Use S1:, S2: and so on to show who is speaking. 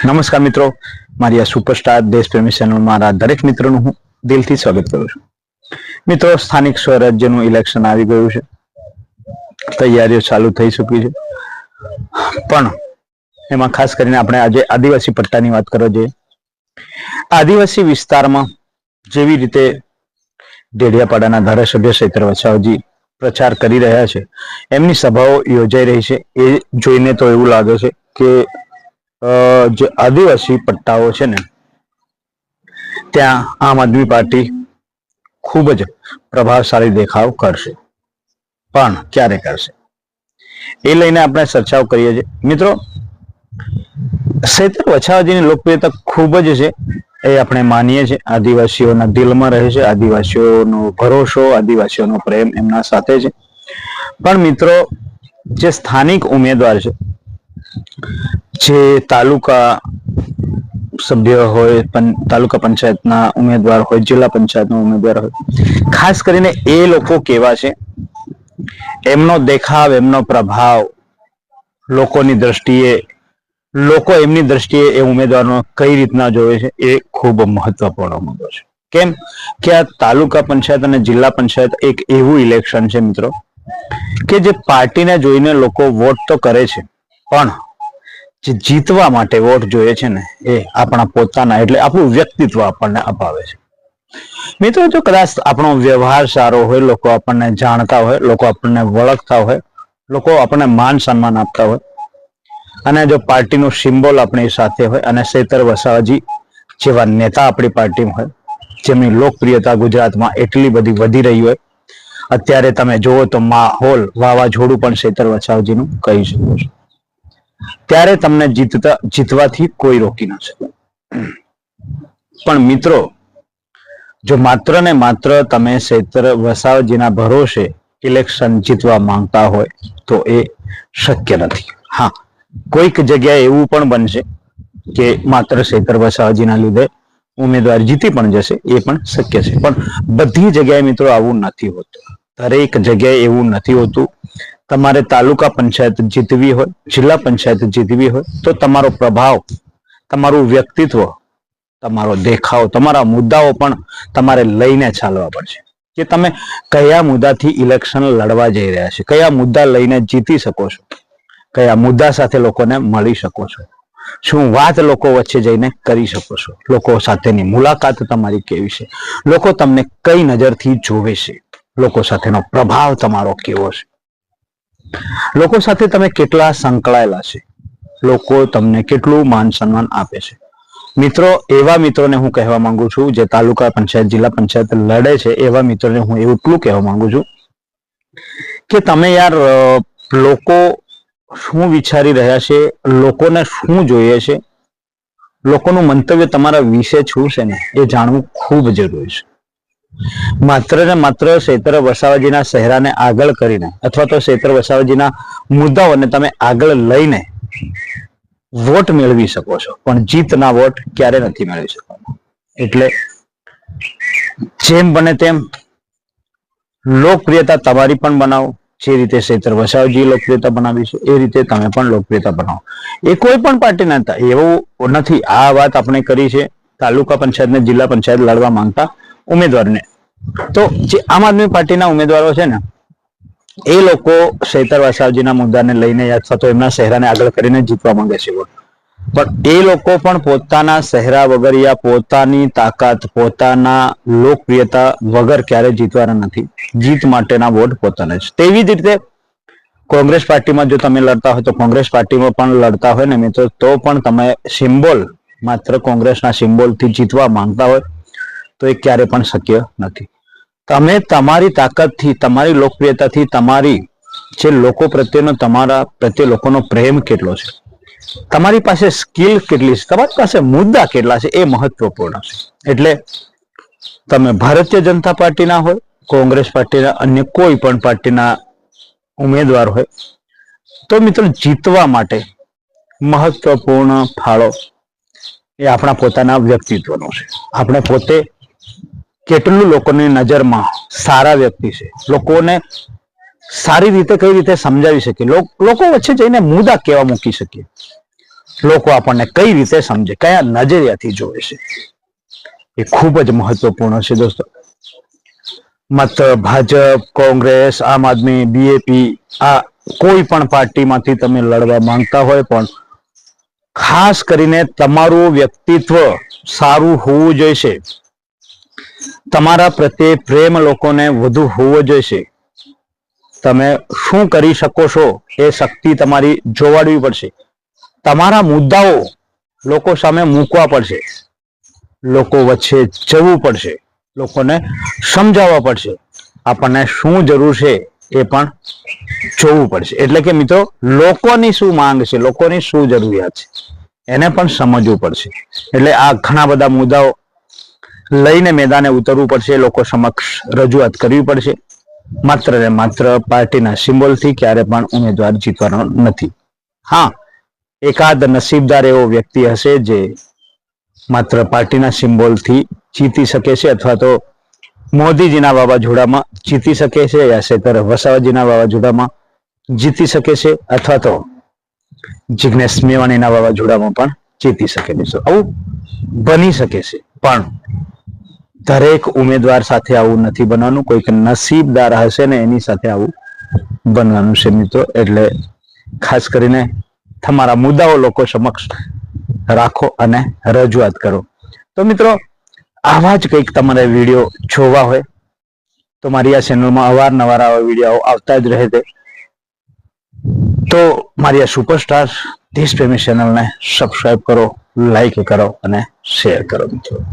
S1: નમસ્કાર મિત્રો, મારી આ સુપરસ્ટાર દેશપ્રેમી ચેનલમાં મારા દરેક મિત્રોનું હું દિલથી સ્વાગત કરું છું. મિત્રો, સ્થાનિક સ્વરાજ્યનું ઇલેક્શન આવી ગયું છે, તૈયારીઓ ચાલુ થઈ ચૂકી છે, પણ એમાં ખાસ કરીને આપણે આજે આદિવાસી પટ્ટાની વાત કરવા જોઈએ. આદિવાસી વિસ્તારમાં જેવી રીતે ડેડિયાપાડાના ધારાસભ્ય ચૈત્ર વસાવાજી પ્રચાર કરી રહ્યા છે, એમની સભાઓ યોજાઈ રહી છે, એ જોઈને તો એવું લાગે છે કે જે આદિવાસી પટ્ટાઓ છે ને ત્યાં આમ આદમી પાર્ટી ખૂબ જ પ્રભાવશાળી દેખાવ કરશે. પણ ક્યારે કરશે એ લઈને આપણે ચર્ચાઓ કરીએ છીએ. મિત્રો, ચૈત્ર વસાવાજીની લોકપ્રિયતા ખૂબ જ છે, એ આપણે માનીએ છીએ. આદિવાસીઓના દિલમાં રહે છે, આદિવાસીઓનો ભરોસો, આદિવાસીઓનો પ્રેમ એમના સાથે છે. પણ મિત્રો, જે સ્થાનિક ઉમેદવાર છે, જે તાલુકા સભ્ય હોય, તાલુકા પંચાયતના ઉમેદવાર હોય, જિલ્લા પંચાયતના ઉમેદવાર હોય, ખાસ કરીને એ લોકો કેવા છે, એમનો દેખાવ, એમનો પ્રભાવ લોકોની દ્રષ્ટિએ, લોકો એમની દ્રષ્ટિએ એ ઉમેદવારનો કઈ રીતના જોવે છે, એ ખૂબ મહત્વપૂર્ણ મુદ્દો છે. કેમ કે આ તાલુકા પંચાયત અને જિલ્લા પંચાયત એક એવું ઇલેક્શન છે મિત્રો, કે જે પાર્ટીને જોઈને લોકો વોટ તો કરે છે, પણ જે જીતવા માટે વોટ જોઈએ છે ને, એ આપણા પોતાના, એટલે આપણું વ્યક્તિત્વ આપણને અપાવે છે. મિત્રો, જો કદાચ આપણો વ્યવહાર સારો હોય, લોકો આપણને જાણતા હોય, લોકો આપણને વળગતા હોય, લોકો આપણને માન સન્માન આપતા હોય, અને જો પાર્ટીનું સિમ્બોલ આપણી સાથે હોય, અને ચૈત્ર વસાવાજી જેવા નેતા આપણી પાર્ટીમાં હોય, જેમની લોકપ્રિયતા ગુજરાતમાં એટલી બધી વધી રહી હોય, અત્યારે તમે જુઓ તો માહોલ વાવાઝોડું પણ ચૈત્ર વસાવાજીનું કહી શકો છો, ત્યારે તમને જીતવાથી કોઈ રોકી ન શકે. પણ મિત્રો, જો માત્ર ને માત્ર તમે ચૈત્ર વસાવાજીના ભરોસે ઇલેક્શન જીતવા માંગતા હોય તો એ શક્ય નથી. હા, કોઈક જગ્યાએ એવું પણ બનશે કે માત્ર ચૈત્ર વસાવાજીના લીધે ઉમેદવાર જીતી પણ જશે, એ પણ શક્ય છે. પણ બધી જગ્યાએ મિત્રો આવું નથી હોતું. દરેક જગ્યાએ એવું નથી હોતું. તમારે તાલુકા પંચાયત જીતવી હોય, જિલ્લા પંચાયત જીતવી હોય, તો તમારો પ્રભાવ, તમારું વ્યક્તિત્વ, તમારો દેખાવ, તમારા મુદ્દાઓ પણ તમારે લઈને ચાલવા પડશે, કે તમે કયા મુદ્દાથી ઇલેક્શન લડવા જઈ રહ્યા છે, કયા મુદ્દા લઈને જીતી શકો છો, કયા મુદ્દા સાથે લોકોને મળી શકો છો, શું વાત લોકો વચ્ચે જઈને કરી શકો છો, લોકો સાથેની મુલાકાત તમારી કેવી છે, લોકો તમને કઈ નજરથી જોવે છે, લોકો સાથેનો પ્રભાવ તમારો કેવો છે, લોકો સાથે તમે કેટલા સંકળાયેલા છે, લોકો તમને કેટલું માન સન્માન આપે છે. મિત્રો, એવા મિત્રોને હું કહેવા માંગુ છું, જે તાલુકા પંચાયત, જિલ્લા પંચાયત લડે છે, એવા મિત્રોને હું એટલું કહેવા માંગુ છું કે તમે યાર, લોકો શું વિચારી રહ્યા છે, લોકોને શું જોઈએ છે, લોકોનું મંતવ્ય તમારા વિશે શું છે ને, એ જાણવું ખૂબ જરૂરી છે. માત્ર ને માત્ર ચૈત્ર વસાવાજીના ચહેરાને આગળ કરીને, અથવા તો ચૈત્ર વસાવાજીના મુદ્દાઓને તમે આગળ લઈને વોટ મેળવી શકો છો, પણ જીતના વોટ ક્યારે નથી મેળવી શકવાના. એટલે જેમ બને તેમ લોકપ્રિયતા તમારી પણ બનાવો. જે રીતે ચૈત્ર વસાવાજી લોકપ્રિયતા બનાવી છે, એ રીતે તમે પણ લોકપ્રિયતા બનાવો. એ કોઈ પણ પાર્ટીના હતા એવું નથી. આ વાત આપણે કરી છે તાલુકા પંચાયત ને જિલ્લા પંચાયત લડવા માંગતા ઉમેદવારને. તો જે આમ આદમી પાર્ટીના ઉમેદવારો છે ને, એ લોકો ચૈત્ર વસાવાજીના મુદ્દાને લઈને અથવા તો એમના ચહેરાને આગળ કરીને જીતવા માંગે છે. પણ એ લોકો પણ પોતાના ચહેરા વગર યા પોતાની તાકાત, પોતાના લોકપ્રિયતા વગર ક્યારે જીતવાના નથી. જીત માટેના વોટ પોતાના છે. તેવી જ રીતે કોંગ્રેસ પાર્ટીમાં જો તમે લડતા હોય તો કોંગ્રેસ પાર્ટીમાં પણ લડતા હોય ને મિત્રો, તો પણ તમે સિમ્બોલ, માત્ર કોંગ્રેસના સિમ્બોલથી જીતવા માંગતા હોય તો એ ક્યારે પણ શક્ય નથી. તમે તમારી તાકાતથી, તમારી લોકપ્રિયતાથી, તમારી જે લોકો પ્રત્યેનો, તમારા પ્રત્યે લોકોનો પ્રેમ કેટલો છે, તમારી પાસે સ્કિલ કેટલી છે, તમારી પાસે મુદ્દા કેટલા છે, એ મહત્વપૂર્ણ છે. એટલે તમે ભારતીય જનતા પાર્ટીના હોય, કોંગ્રેસ પાર્ટીના, અન્ય કોઈ પણ પાર્ટીના ઉમેદવાર હોય, તો મિત્રો જીતવા માટે મહત્વપૂર્ણ ફાળો એ આપણા પોતાના વ્યક્તિત્વનો છે. આપણે પોતે કેટલું લોકોની નજરમાં સારા વ્યક્તિ છે, લોકોને સારી રીતે કઈ રીતે સમજાવી શકીએ, લોકો વચ્ચે જઈને મુદ્દા કેવા મૂકી શકીએ, લોકો આપણને કઈ રીતે સમજે, કયા નજરિયાથી જોવે છે, એ ખૂબ જ મહત્વપૂર્ણ છે દોસ્તો. માત્ર ભાજપ, કોંગ્રેસ, આમ આદમી, બીએપી આ કોઈ પણ પાર્ટીમાંથી તમે લડવા માંગતા હોય પણ ખાસ કરીને તમારું વ્યક્તિત્વ સારું હોવું જોઈશે. તમારા પ્રત્યે પ્રેમ લોકોને વધુ હોવો જોઈશે. તમે શું કરી શકો છો એ શક્તિ તમારી જોવાડવી પડશે. તમારા મુદ્દાઓ લોકો સામે મૂકવા પડશે, લોકો વચ્ચે જવું પડશે, લોકોને સમજાવવા પડશે. આપણને શું જરૂર છે એ પણ જોવું પડશે. એટલે કે મિત્રો, લોકોની શું માંગ છે, લોકોની શું જરૂરિયાત છે એને પણ સમજવું પડશે. એટલે આ ઘણા બધા મુદ્દાઓ લઈને મેદાને ઉતરવું પડશે, લોકો સમક્ષ રજૂઆત કરવી પડશે. માત્ર ને માત્ર પાર્ટીના સિમ્બોલથી ક્યારે પણ ઉમેદવાર જીતવાનો નથી. હા, એકાદ નસીબદાર એવો વ્યક્તિ હશે જે માત્ર પાર્ટીના સિમ્બોલથી જીતી શકે છે, અથવા તો મોદીજીના વાવાઝોડામાં જીતી શકે છે, યા શેતર વસાવાજીના વાવાઝોડામાં જીતી શકે છે, અથવા તો જિગ્નેશ મેવાણીના વાવાઝોડામાં પણ જીતી શકે છે. આવું બની શકે છે, પણ દરેક ઉમેદવાર સાથે આવું નથી બનવાનું. કોઈક નસીબદાર હશે ને એની સાથે આવું બનવાનું છે મિત્રો. એટલે ખાસ કરીને તમારા મુદ્દાઓ લોકો સમક્ષ રાખો અને રજૂઆત કરો. તો મિત્રો, આવા જ કંઈક તમારે વિડીયો જોવા હોય તો મારી આ ચેનલમાં અવારનવાર આવા વિડીયો આવતા જ રહે છે. તો મારી આ સુપરસ્ટાર દેશપ્રેમી ચેનલને સબસ્ક્રાઇબ કરો, લાઈક કરો અને શેર કરો મિત્રો.